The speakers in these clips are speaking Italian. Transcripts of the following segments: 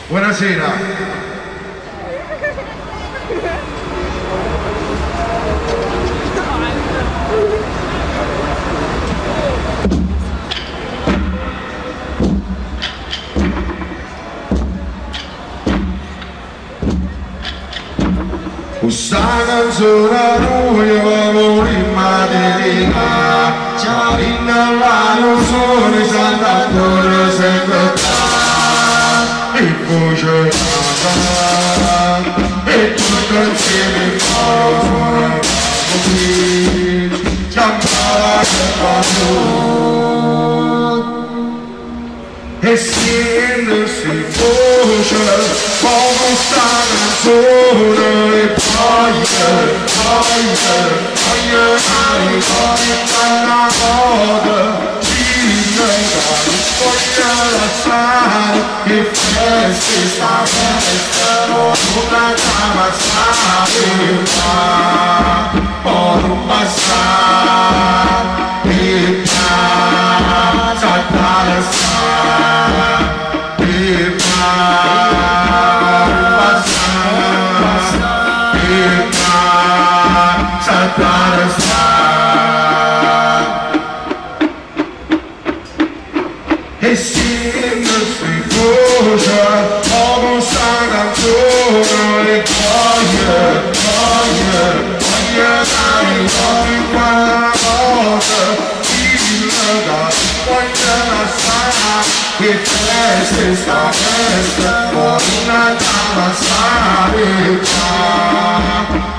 Buonasera. Questa canzone noi amore materica, ci innallano sole Sant'Antonio sempre e voce e tutto insieme fuori qui chiamava e si voce come sta canzone e poi la moda che festi sta festa una cama sta por un passare e casa dalla sta e passare e casa dalla sta e siendo sfiducia come sta canzone e voglio dare fuori quella volta il da voglio la sa che sta festa con una dama salita,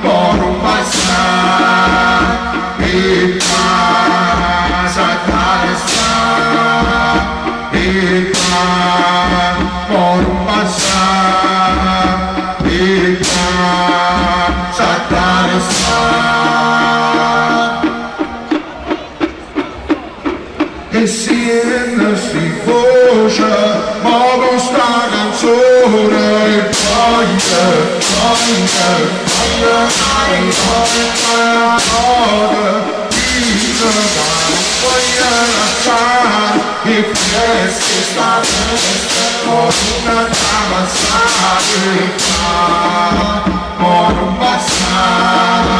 con un passare e passa e con un passare e passa e si voce ma con sta canzone e poi e freschi sta festa con una dama salita, con un passare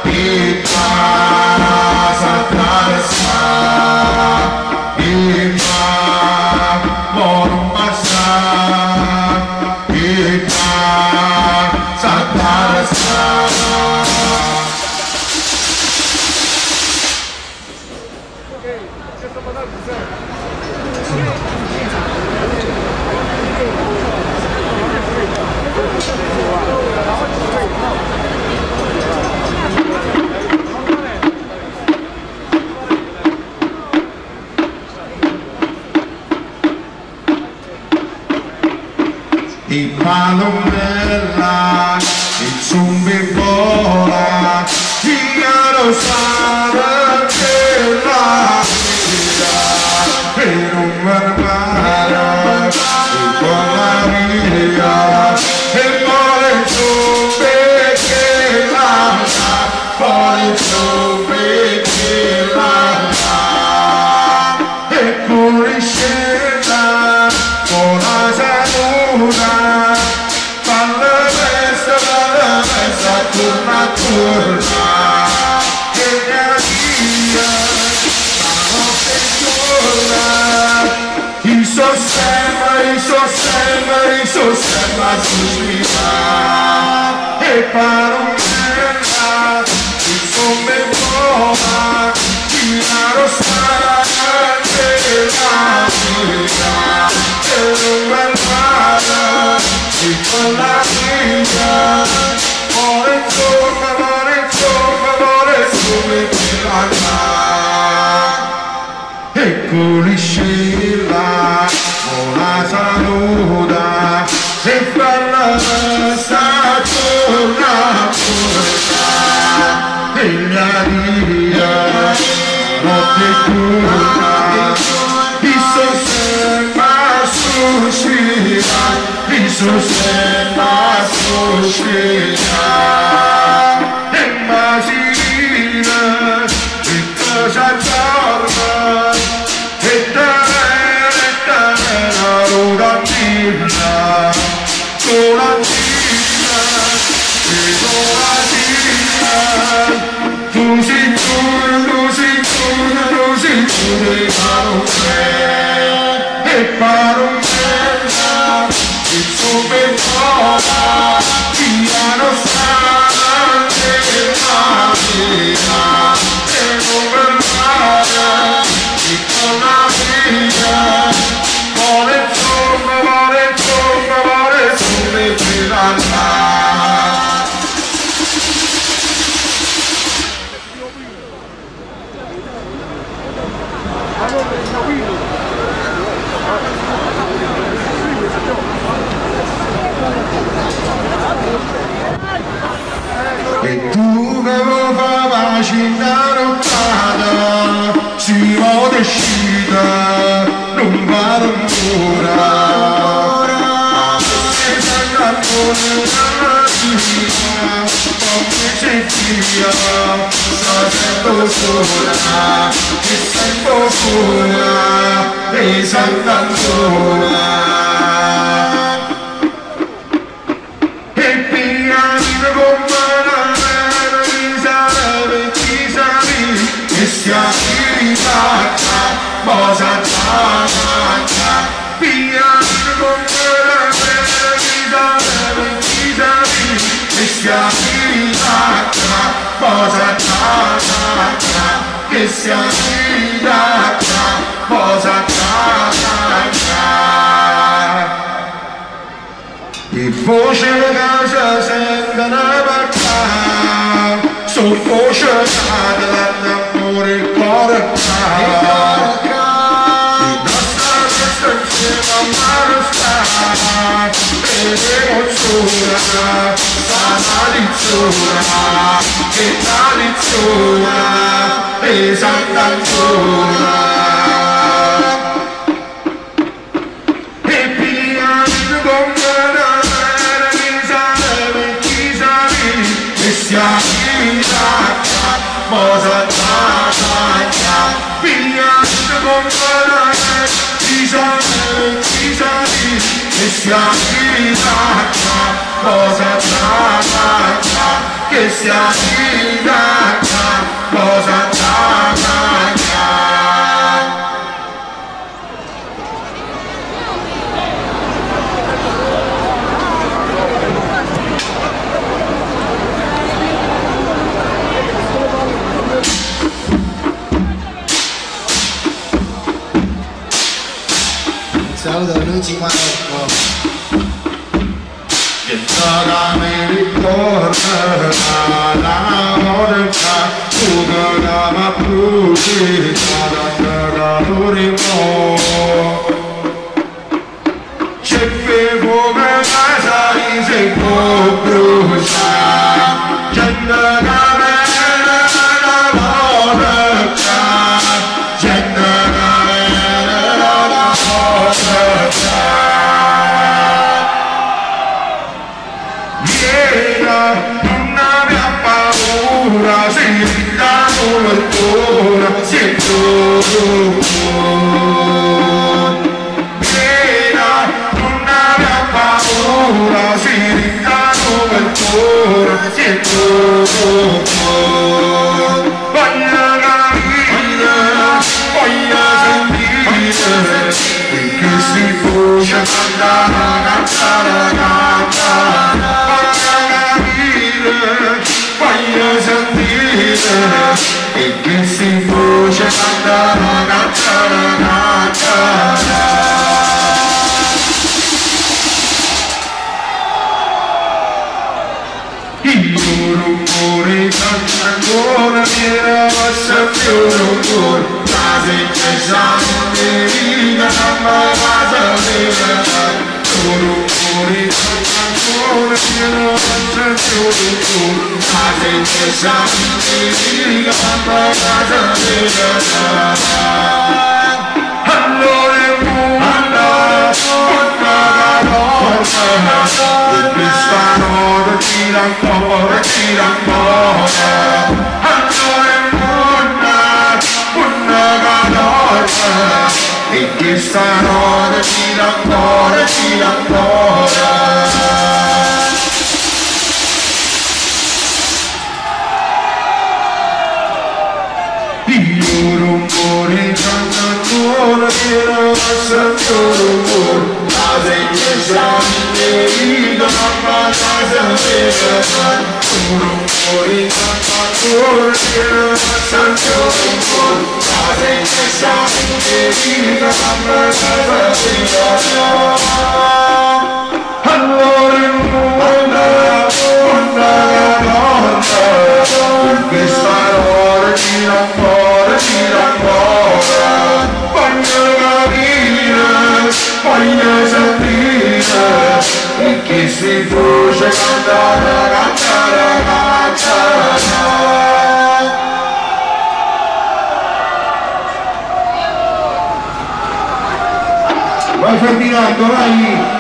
e passa attraversare e con un passare e passa attraversare. Il palomella, il zumbi vola, via lo sale della vita, per un barbaro, e con la via, e poi il zumbi che lascia, poi il zumbi che lascia, e poi scenda con la saluta. Torna, che mia via, la notte torna, il sostegno suscita, e parumella, il somme buona, il rostare della vita, e un bel mare, e con la vita. Eccoli scilla, con la saluta, se fa la festa torna porta, e la via, notte curva, il sostegno suscita, il sostegno suscita, e immagina che cosa torna, e tenere la rodatina, tu sei tu di parumella, e parumella, il suo benvola, via lo stare della vita, e non per mare, e con la vita, vuole sole per andare. E tu che lo faci da nottata, si va d'uscita, non vado ancora. Se sei ancora nella vita, come sei via, sto sempre sola, e sempre sola, e sempre ancora. Cosa t'amata, via con quella vita, e sia tirata, cosa t'amata, che sia tirata, cosa t'amata. Fosse casa sembra una bacca, so fosse casa l'amore il cuore ca. Il nostro resta insieme a mano sta, emoziona, sta maliziona, che maliziona, esaltaziona. Moza tata, pigliando con parole, disali, che sia tirata, moza tata, che sia tirata, moza tata. Saluto Luigi Marocco. Che sarà mi ritorna la morta, tu che la bruci, sarà l'urimo. C'è vivo che sai se può bruciare, gente che non abbia paura, si dà copertura, si è non abbia paura, si dà copertura, si è voglio capire, voglio sentire, che si può cantare, voglio sentire e che si può cantare. Il rumore canta ancora, viene passa più rumore, la secchia di vita, ma casa vera. Rumore canta ancora, viene passa più rumore, la secchia di vita, ma casa vera. Allora il mondo, e questa notte tira ancora, allora il mondo, una cadorta, e questa notte tira ancora. Il rumore canta ancora, viene passa più rumore, la secchia di vita, ma casa vera. Il rumore canta ancora, viene passa più rumore, la secchia di vita, ma casa vera. Allora il mondo, una notte, perché stanotte tira ancora, voglio capire, voglio sentire, e che si può cantare. Vai Ferdinando, vai!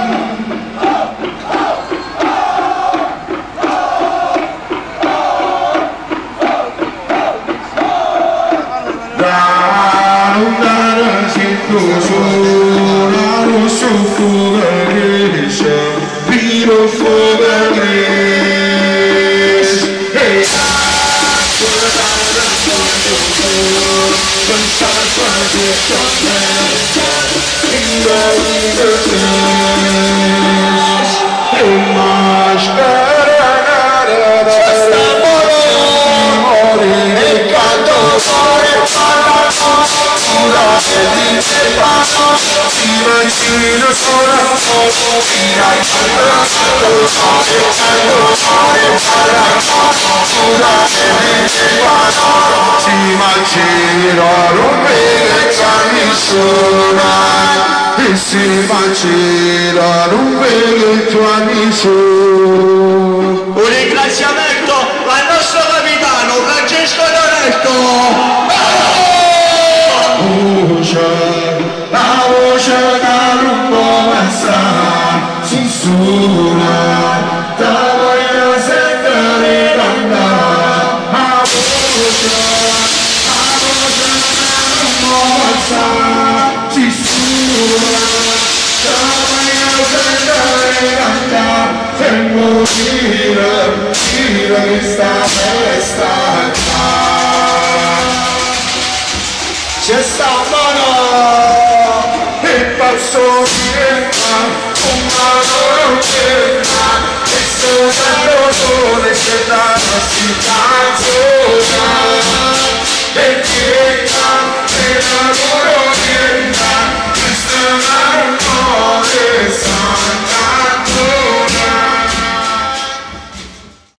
Sono su fuga griscia, vino fuga gris. E canto fuori, Imagino solo si macina non vede nessuna e si macina non vede nessuno. Un ringraziamento al nostro capitano Francesco Doretto. La voce da non può passare, si suona, da voglio sentire cantare. La voce da non può passare, si suona, da voglio sentire cantare. Se morire, dire che sta festa qua. C'è sta mano e passo via, un mano non c'entra, e sto dando sole c'è da città sola, e chieda, e la